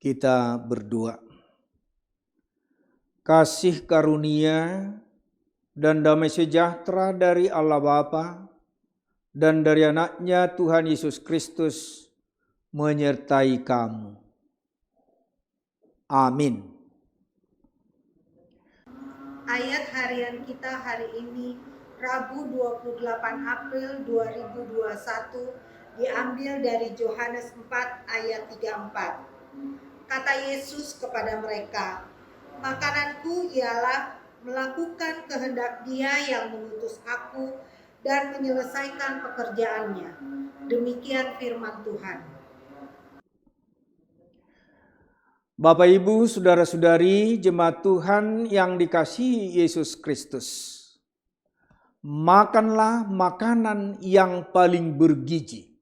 Kita berdoa. Kasih karunia dan damai sejahtera dari Allah Bapa dan dari anaknya Tuhan Yesus Kristus menyertai kamu. Amin. Ayat harian kita hari ini, Rabu 28 April 2021, diambil dari Yohanes 4 ayat 34. Kata Yesus kepada mereka, "Makananku ialah melakukan kehendak Dia yang mengutus aku dan menyelesaikan pekerjaannya." Demikian firman Tuhan. Bapak, Ibu, saudara-saudari, jemaat Tuhan yang dikasihi Yesus Kristus. Makanlah makanan yang paling bergizi.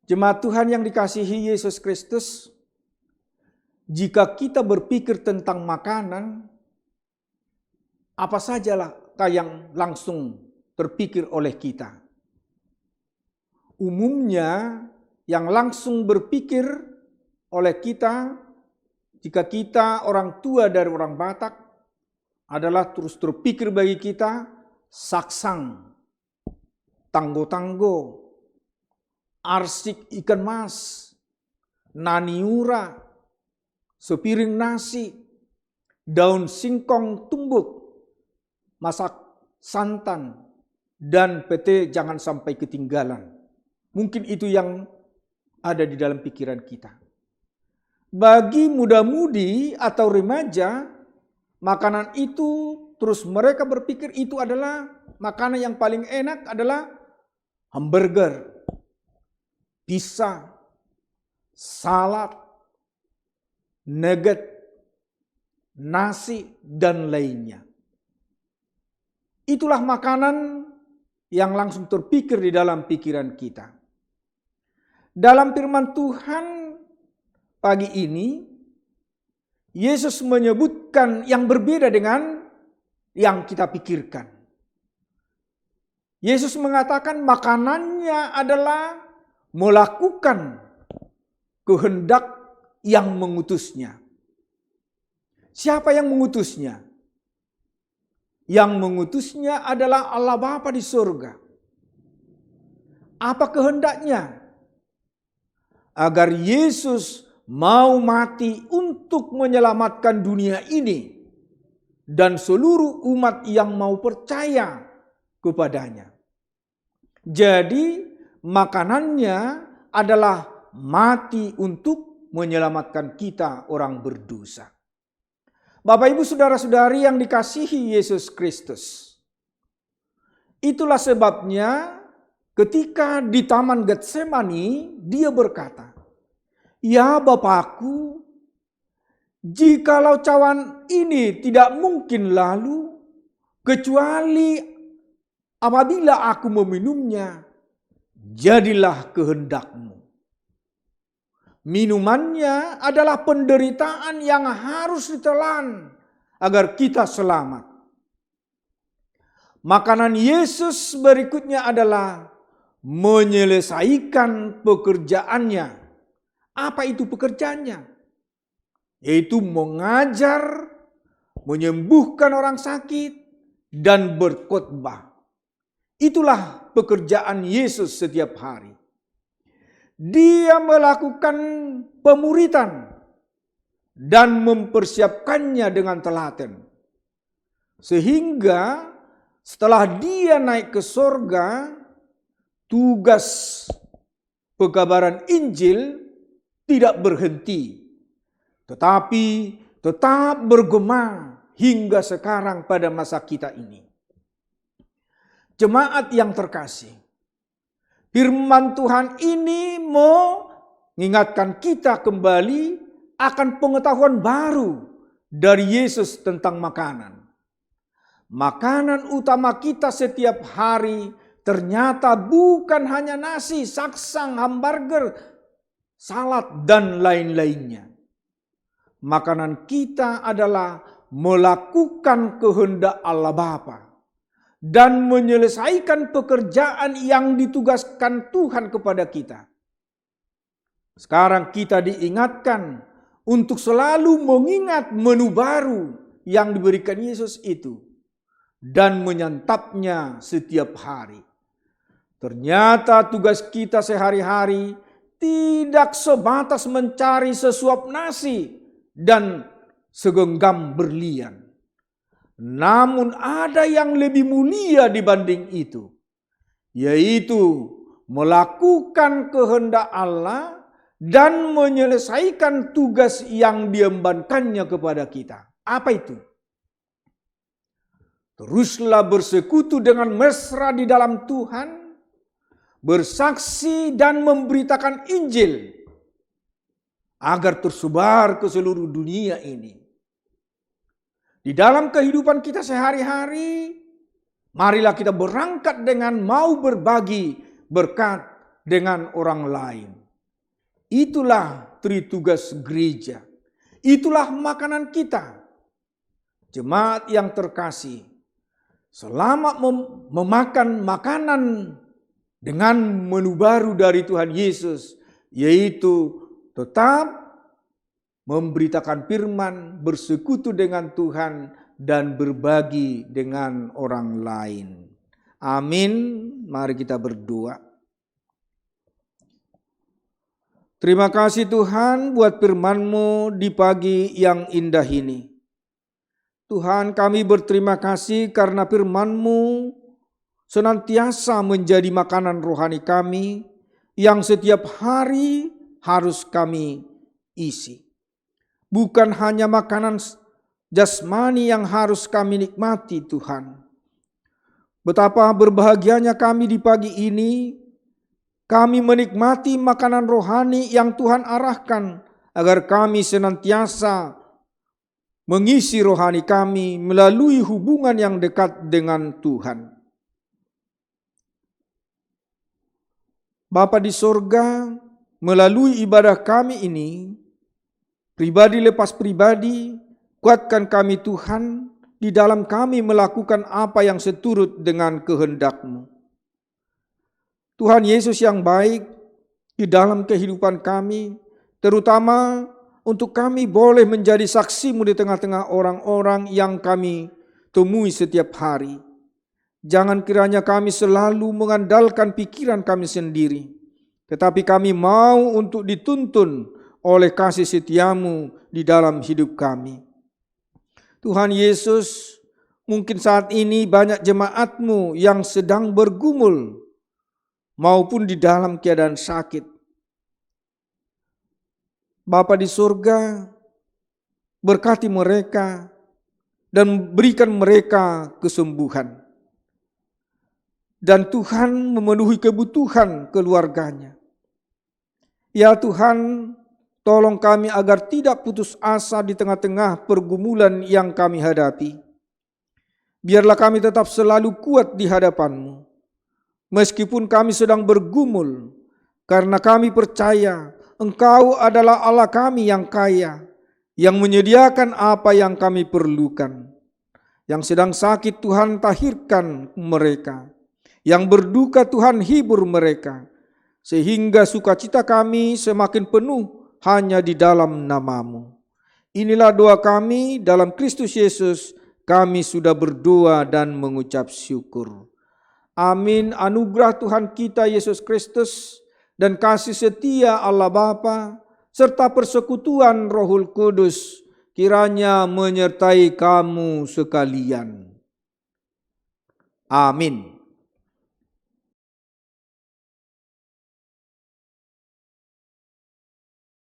Jemaat Tuhan yang dikasihi Yesus Kristus, jika kita berpikir tentang makanan, apa sajalah yang langsung terpikir oleh kita? Umumnya yang langsung berpikir oleh kita, jika kita orang tua dari orang Batak, adalah terus terpikir bagi kita saksang, tanggo-tanggo, arsik ikan mas, naniura, sepiring nasi, daun singkong tumbuk, masak santan, dan pete jangan sampai ketinggalan. Mungkin itu yang ada di dalam pikiran kita. Bagi muda-mudi atau remaja, makanan itu terus mereka berpikir itu adalah makanan yang paling enak adalah hamburger, pizza, salad, nugget, nasi, dan lainnya. Itulah makanan yang langsung terpikir di dalam pikiran kita. Dalam firman Tuhan pagi ini, Yesus menyebutkan yang berbeda dengan yang kita pikirkan. Yesus mengatakan makanannya adalah melakukan kehendak yang mengutusnya. Siapa yang mengutusnya? Yang mengutusnya adalah Allah Bapa di surga. Apa kehendaknya? Agar Yesus mau mati untuk menyelamatkan dunia ini dan seluruh umat yang mau percaya kepadanya. Jadi makanannya adalah mati untuk menyelamatkan kita orang berdosa. Bapak, Ibu, saudara-saudari yang dikasihi Yesus Kristus. Itulah sebabnya ketika di Taman Getsemani dia berkata, "Ya Bapakku, jikalau cawan ini tidak mungkin lalu, kecuali apabila aku meminumnya, jadilah kehendak-Mu." Minumannya adalah penderitaan yang harus ditelan agar kita selamat. Makanan Yesus berikutnya adalah menyelesaikan pekerjaannya. Apa itu pekerjaannya? Yaitu mengajar, menyembuhkan orang sakit, dan berkhotbah. Itulah pekerjaan Yesus setiap hari. Dia melakukan pemuritan dan mempersiapkannya dengan telaten. Sehingga setelah dia naik ke sorga, tugas pekabaran Injil tidak berhenti, tetapi tetap bergema hingga sekarang pada masa kita ini. Jemaat yang terkasih, firman Tuhan ini mau mengingatkan kita kembali akan pengetahuan baru dari Yesus tentang makanan. Makanan utama kita setiap hari ternyata bukan hanya nasi, saksang, hamburger, salad, dan lain-lainnya. Makanan kita adalah melakukan kehendak Allah Bapa dan menyelesaikan pekerjaan yang ditugaskan Tuhan kepada kita. Sekarang kita diingatkan untuk selalu mengingat menu baru yang diberikan Yesus itu dan menyantapnya setiap hari. Ternyata tugas kita sehari-hari tidak sebatas mencari sesuap nasi dan segenggam berlian. Namun ada yang lebih mulia dibanding itu, yaitu melakukan kehendak Allah dan menyelesaikan tugas yang diembankannya kepada kita. Apa itu? Teruslah bersekutu dengan mesra di dalam Tuhan, bersaksi dan memberitakan Injil agar tersebar ke seluruh dunia ini. Di dalam kehidupan kita sehari-hari, marilah kita berangkat dengan mau berbagi berkat dengan orang lain. Itulah tritugas gereja. Itulah makanan kita. Jemaat yang terkasih, selama memakan makanan dengan menu baru dari Tuhan Yesus, yaitu tetap memberitakan firman, bersekutu dengan Tuhan, dan berbagi dengan orang lain. Amin. Mari kita berdoa. Terima kasih Tuhan buat firman-Mu di pagi yang indah ini. Tuhan, kami berterima kasih karena firman-Mu senantiasa menjadi makanan rohani kami yang setiap hari harus kami isi. Bukan hanya makanan jasmani yang harus kami nikmati Tuhan. Betapa berbahagianya kami di pagi ini, kami menikmati makanan rohani yang Tuhan arahkan agar kami senantiasa mengisi rohani kami melalui hubungan yang dekat dengan Tuhan. Bapa di sorga, melalui ibadah kami ini, pribadi lepas pribadi, kuatkan kami Tuhan di dalam kami melakukan apa yang seturut dengan kehendak-Mu. Tuhan Yesus yang baik, di dalam kehidupan kami, terutama untuk kami boleh menjadi saksi-Mu di tengah-tengah orang-orang yang kami temui setiap hari. Jangan kiranya kami selalu mengandalkan pikiran kami sendiri, tetapi kami mau untuk dituntun oleh kasih setia-Mu di dalam hidup kami. Tuhan Yesus, mungkin saat ini banyak jemaat-Mu yang sedang bergumul maupun di dalam keadaan sakit. Bapa di surga, berkati mereka dan berikan mereka kesembuhan. Dan Tuhan memenuhi kebutuhan keluarganya. Ya Tuhan, tolong kami agar tidak putus asa di tengah-tengah pergumulan yang kami hadapi. Biarlah kami tetap selalu kuat di hadapan-Mu. Meskipun kami sedang bergumul, karena kami percaya Engkau adalah Allah kami yang kaya, yang menyediakan apa yang kami perlukan. Yang sedang sakit Tuhan tahirkan mereka. Yang berduka Tuhan hibur mereka, sehingga sukacita kami semakin penuh hanya di dalam nama-Mu. Inilah doa kami dalam Kristus Yesus, kami sudah berdoa dan mengucap syukur. Amin. Anugerah Tuhan kita Yesus Kristus dan kasih setia Allah Bapa serta persekutuan Rohul Kudus kiranya menyertai kamu sekalian. Amin.